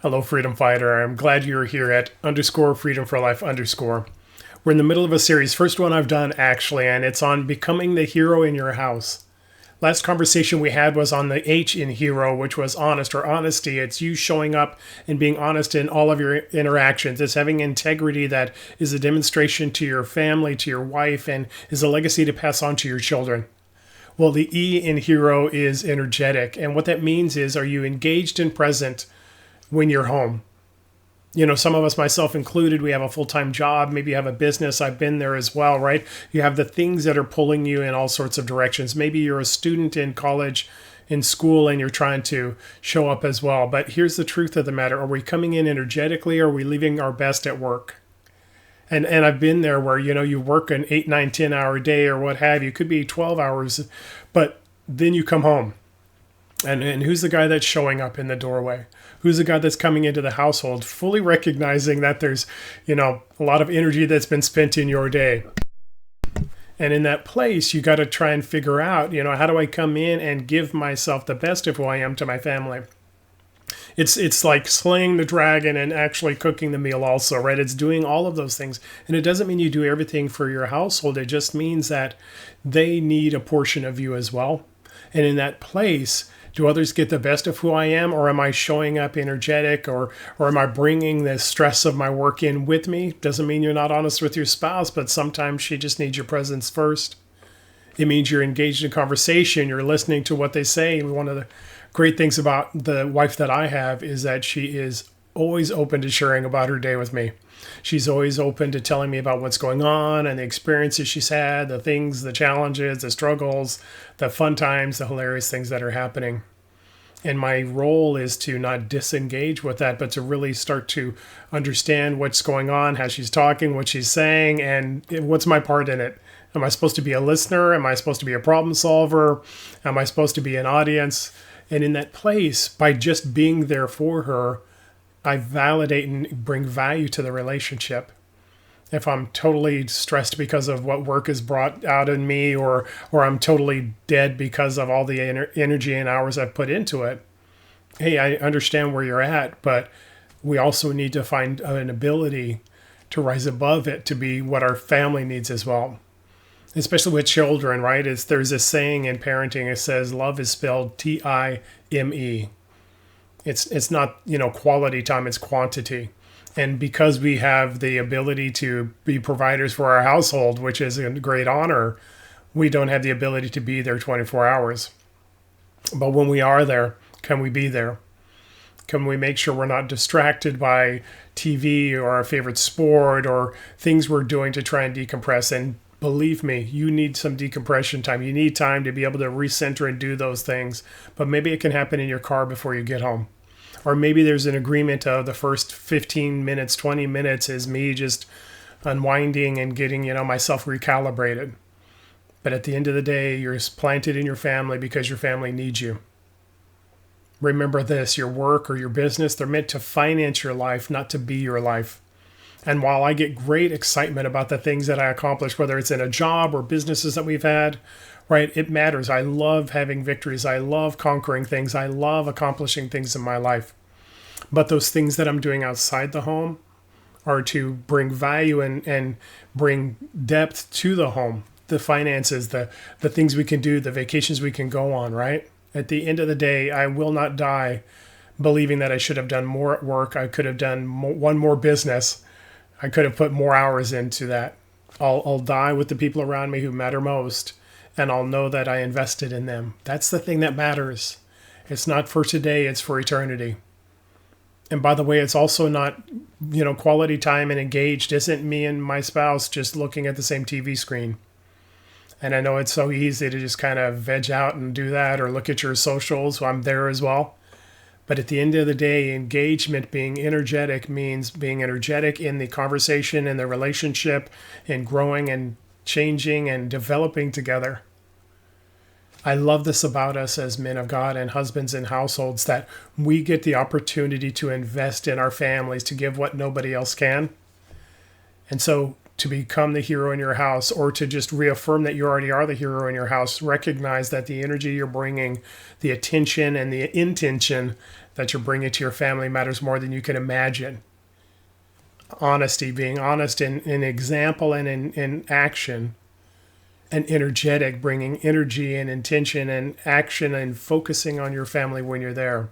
Hello, Freedom Fighter. I'm glad you're here at underscore freedom for life underscore. We're in the middle of a series, first one I've done actually, and it's on becoming the hero in your house. Last conversation we had was on the H in hero, which was honest or honesty. It's you showing up and being honest in all of your interactions. It's having integrity that is a demonstration to your family, to your wife, and is a legacy to pass on to your children. Well, the E in hero is energetic. And what that means is, are you engaged and present when you're home? Some of us, myself included, we have a full-time job. Maybe you have a business. I've been there as well, right? You have the things that are pulling you in all sorts of directions. Maybe you're a student in college, in school, and you're trying to show up as well. But here's the truth of the matter. Are we coming in energetically, or are we leaving our best at work? And I've been there where, you work an 8, 9, 10 hour day or what have you. It could be 12 hours, but then you come home. And who's the guy that's showing up in the doorway? Who's the guy that's coming into the household, fully recognizing that there's, a lot of energy that's been spent in your day? And in that place, you got to try and figure out, how do I come in and give myself the best of who I am to my family? It's like slaying the dragon and actually cooking the meal also, right? It's doing all of those things. And it doesn't mean you do everything for your household. It just means that they need a portion of you as well. And in that place, do others get the best of who I am, or am I showing up energetic, or am I bringing the stress of my work in with me? Doesn't mean you're not honest with your spouse, but sometimes she just needs your presence first. It means you're engaged in conversation, you're listening to what they say. And one of the great things about the wife that I have is that she is always open to sharing about her day with me. She's always open to telling me about what's going on and the experiences she's had, the things, the challenges, the struggles, the fun times, the hilarious things that are happening. And my role is to not disengage with that, but to really start to understand what's going on, how she's talking, what she's saying, and what's my part in it. Am I supposed to be a listener? Am I supposed to be a problem solver? Am I supposed to be an audience? And in that place, by just being there for her, I validate and bring value to the relationship. If I'm totally stressed because of what work has brought out in me, or I'm totally dead because of all the energy and hours I've put into it, hey, I understand where you're at, but we also need to find an ability to rise above it, to be what our family needs as well. Especially with children, right? There's a saying in parenting, it says love is spelled Time. It's not, quality time, it's quantity. And because we have the ability to be providers for our household, which is a great honor, we don't have the ability to be there 24 hours. But when we are there, can we be there? Can we make sure we're not distracted by TV or our favorite sport or things we're doing to try and decompress? And believe me, you need some decompression time. You need time to be able to recenter and do those things. But maybe it can happen in your car before you get home. Or maybe there's an agreement of the first 15 minutes, 20 minutes is me just unwinding and getting, myself recalibrated. But at the end of the day, you're planted in your family because your family needs you. Remember this, your work or your business, they're meant to finance your life, not to be your life. And while I get great excitement about the things that I accomplish, whether it's in a job or businesses that we've had, right, it matters. I love having victories. I love conquering things. I love accomplishing things in my life. But those things that I'm doing outside the home are to bring value and bring depth to the home, the finances, the things we can do, the vacations we can go on, right? At the end of the day, I will not die believing that I should have done more at work. I could have done one more business. I could have put more hours into that. I'll die with the people around me who matter most, and I'll know that I invested in them. That's the thing that matters. It's not for today, it's for eternity. And by the way, it's also not, quality time and engaged isn't me and my spouse just looking at the same TV screen. And I know it's so easy to just kind of veg out and do that or look at your socials. So I'm there as well. But at the end of the day, engagement, being energetic, means being energetic in the conversation and the relationship and growing and changing and developing together. I love this about us as men of God and husbands in households, that we get the opportunity to invest in our families, to give what nobody else can. And so to become the hero in your house, or to just reaffirm that you already are the hero in your house, recognize that the energy you're bringing, the attention and the intention that you're bringing to your family matters more than you can imagine. Honesty, being honest in example and in action, and energetic, bringing energy and intention and action and focusing on your family when you're there,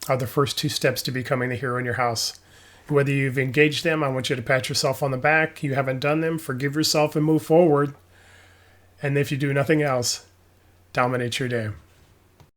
are the first two steps to becoming the hero in your house. Whether you've engaged them, I want you to pat yourself on the back. You haven't done them, forgive yourself and move forward. And if you do nothing else, dominate your day.